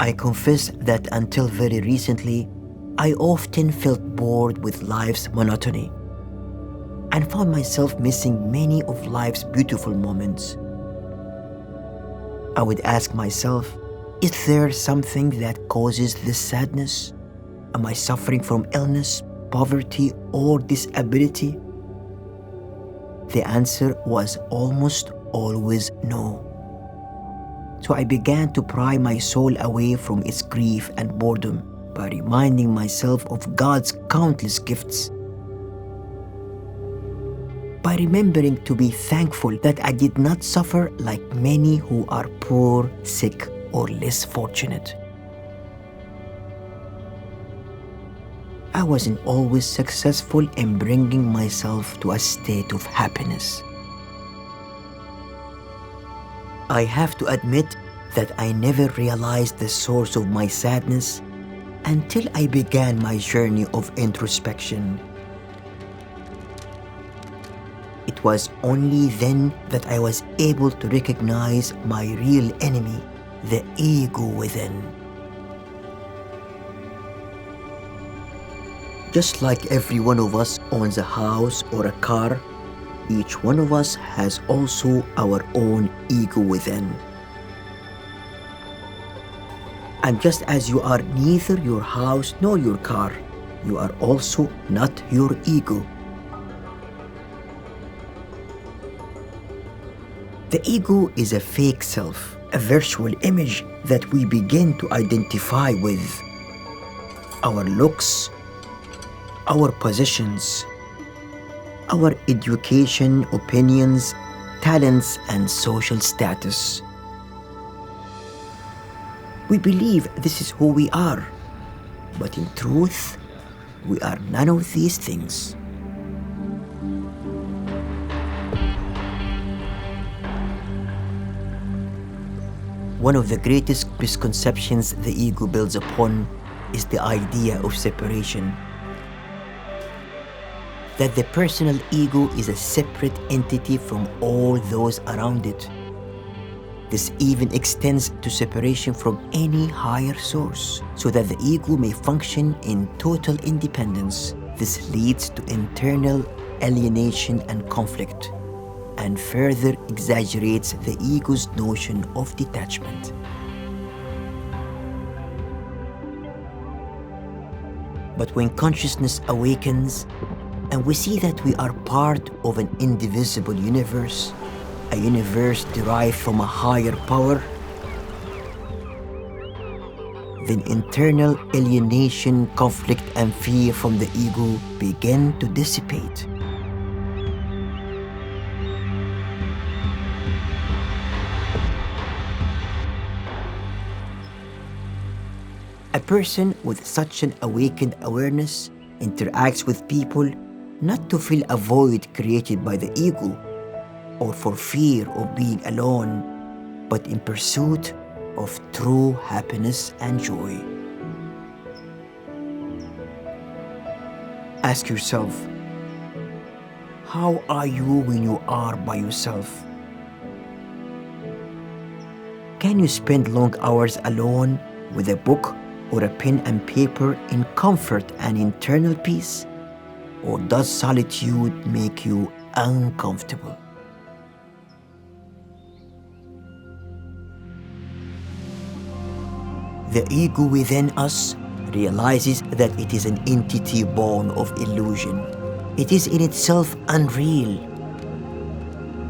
I confess that until very recently, I often felt bored with life's monotony and found myself missing many of life's beautiful moments. I would ask myself, is there something that causes this sadness? Am I suffering from illness, poverty, or disability? The answer was almost always no. So I began to pry my soul away from its grief and boredom by reminding myself of God's countless gifts. By remembering to be thankful that I did not suffer like many who are poor, sick, or less fortunate. I wasn't always successful in bringing myself to a state of happiness. I have to admit that I never realized the source of my sadness until I began my journey of introspection. It was only then that I was able to recognize my real enemy, the ego within. Just like every one of us owns a house or a car, each one of us has also our own ego within. And just as you are neither your house nor your car, you are also not your ego. The ego is a fake self, a virtual image that we begin to identify with. Our looks, our positions, our education, opinions, talents, and social status. We believe this is who we are, but in truth, we are none of these things. One of the greatest misconceptions the ego builds upon is the idea of separation. That the personal ego is a separate entity from all those around it. This even extends to separation from any higher source, so that the ego may function in total independence. This leads to internal alienation and conflict, and further exaggerates the ego's notion of detachment. But when consciousness awakens, and we see that we are part of an indivisible universe, a universe derived from a higher power, then internal alienation, conflict, and fear from the ego begin to dissipate. A person with such an awakened awareness interacts with people not to fill a void created by the ego or for fear of being alone, but in pursuit of true happiness and joy. Ask yourself, how are you when you are by yourself? Can you spend long hours alone with a book or a pen and paper in comfort and internal peace? Or does solitude make you uncomfortable? The ego within us realizes that it is an entity born of illusion. It is in itself unreal.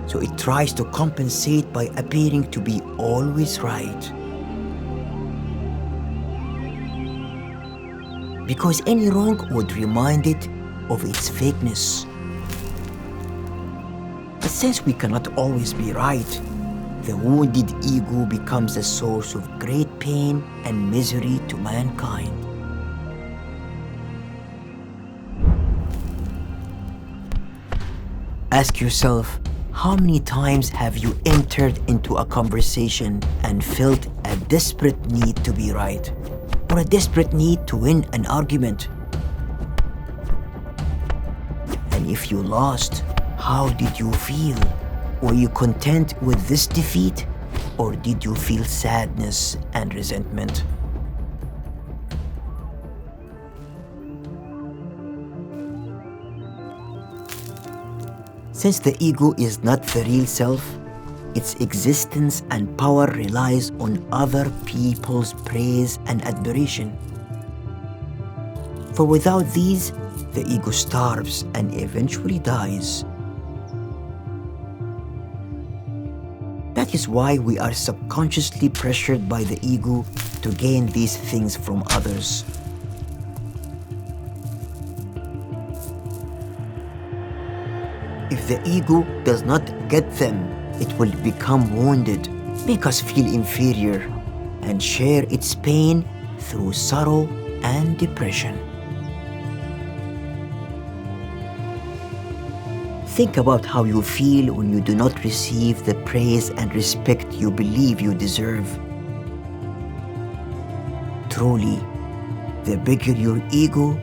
So it tries to compensate by appearing to be always right. Because any wrong would remind it of its fakeness. But since we cannot always be right, the wounded ego becomes a source of great pain and misery to mankind. Ask yourself, how many times have you entered into a conversation and felt a desperate need to be right, or a desperate need to win an argument? And if you lost, how did you feel? Were you content with this defeat, or did you feel sadness and resentment? Since the ego is not the real self, its existence and power relies on other people's praise and admiration. For without these, the ego starves and eventually dies. That is why we are subconsciously pressured by the ego to gain these things from others. If the ego does not get them, it will become wounded, make us feel inferior, and share its pain through sorrow and depression. Think about how you feel when you do not receive the praise and respect you believe you deserve. Truly, the bigger your ego,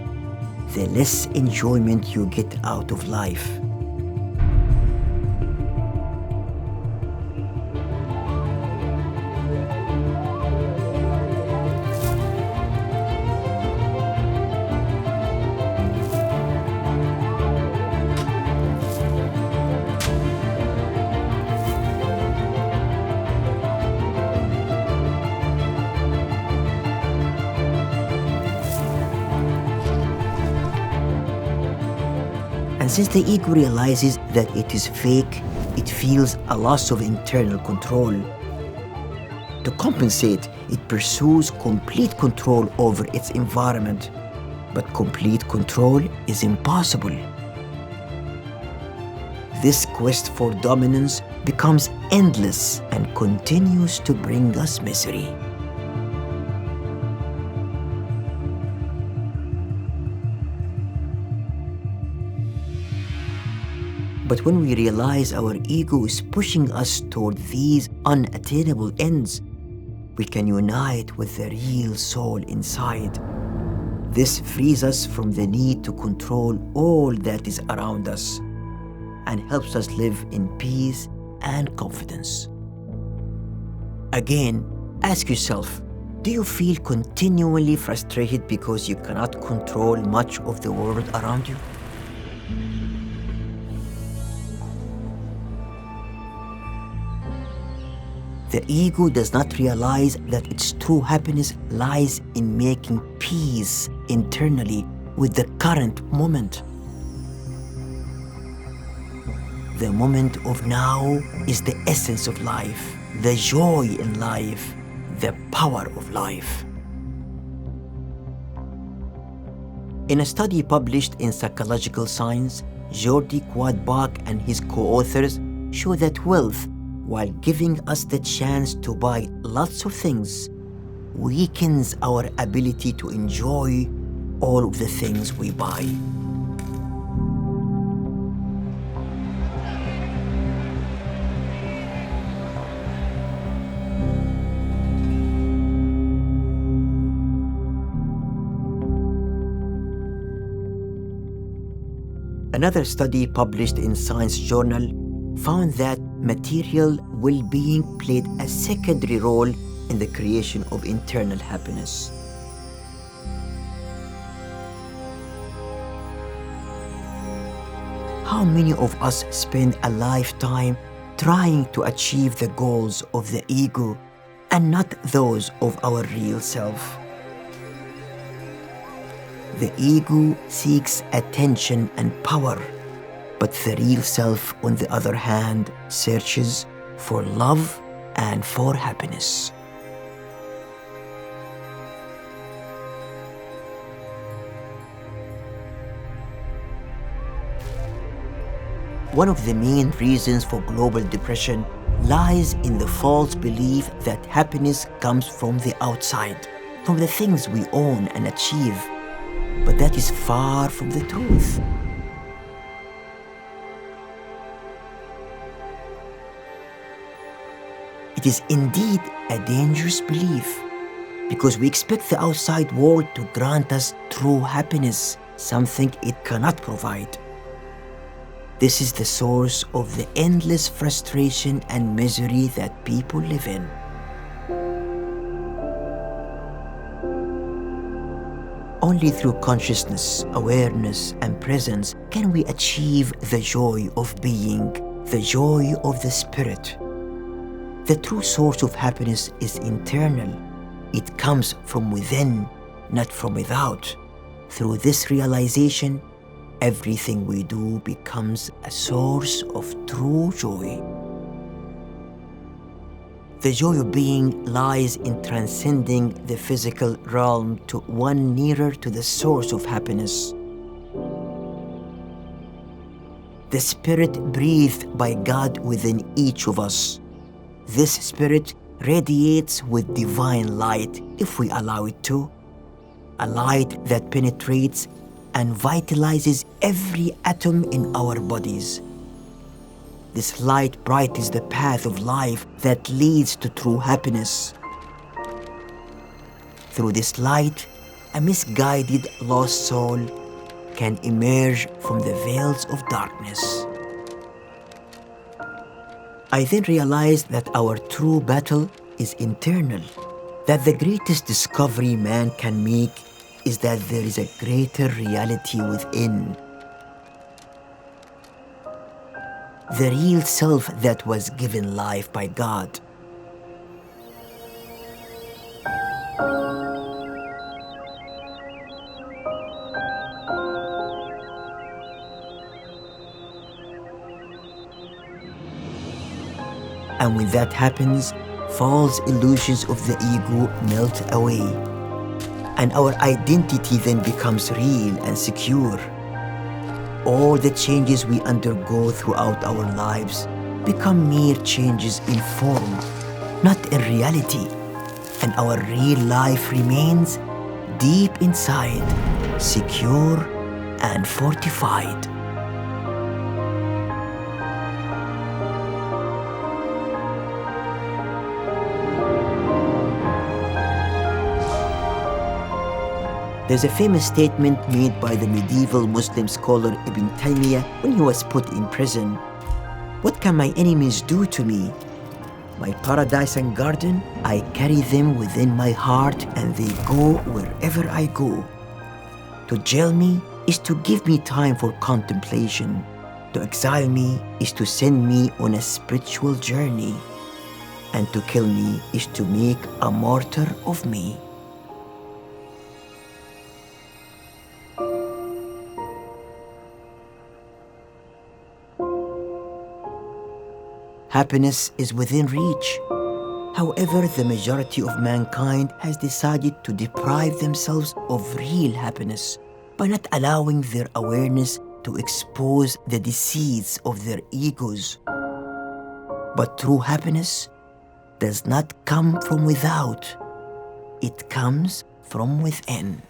the less enjoyment you get out of life. And since the ego realizes that it is fake, it feels a loss of internal control. To compensate, it pursues complete control over its environment. But complete control is impossible. This quest for dominance becomes endless and continues to bring us misery. But when we realize our ego is pushing us toward these unattainable ends, we can unite with the real soul inside. This frees us from the need to control all that is around us and helps us live in peace and confidence. Again, ask yourself, do you feel continually frustrated because you cannot control much of the world around you? The ego does not realize that its true happiness lies in making peace internally with the current moment. The moment of now is the essence of life, the joy in life, the power of life. In a study published in Psychological Science, Jordi Quadbach and his co-authors show that wealth, while giving us the chance to buy lots of things, weakens our ability to enjoy all of the things we buy. Another study published in Science Journal found that material well-being played a secondary role in the creation of internal happiness. How many of us spend a lifetime trying to achieve the goals of the ego and not those of our real self? The ego seeks attention and power, but the real self, on the other hand, searches for love and for happiness. One of the main reasons for global depression lies in the false belief that happiness comes from the outside, from the things we own and achieve. But that is far from the truth. It is indeed a dangerous belief because we expect the outside world to grant us true happiness, something it cannot provide. This is the source of the endless frustration and misery that people live in. only through consciousness, awareness, and presence can we achieve the joy of being, the joy of the spirit. The true source of happiness is internal. It comes from within, not from without. Through this realization, everything we do becomes a source of true joy. The joy of being lies in transcending the physical realm to one nearer to the source of happiness. The spirit breathed by God within each of us. This spirit radiates with divine light if we allow it to, a light that penetrates and vitalizes every atom in our bodies. This light brightens the path of life that leads to true happiness. Through this light, a misguided lost soul can emerge from the veils of darkness. I then realized that our true battle is internal, that the greatest discovery man can make is that there is a greater reality within. The real self that was given life by God. And when that happens, false illusions of the ego melt away, and our identity then becomes real and secure. All the changes we undergo throughout our lives become mere changes in form, not in reality, and our real life remains deep inside, secure and fortified. There's a famous statement made by the medieval Muslim scholar Ibn Taymiyyah when he was put in prison. What can my enemies do to me? My paradise and garden, I carry them within my heart and they go wherever I go. To jail me is to give me time for contemplation. To exile me is to send me on a spiritual journey. And to kill me is to make a martyr of me. Happiness is within reach. However, the majority of mankind has decided to deprive themselves of real happiness by not allowing their awareness to expose the deceits of their egos. But true happiness does not come from without. It comes from within.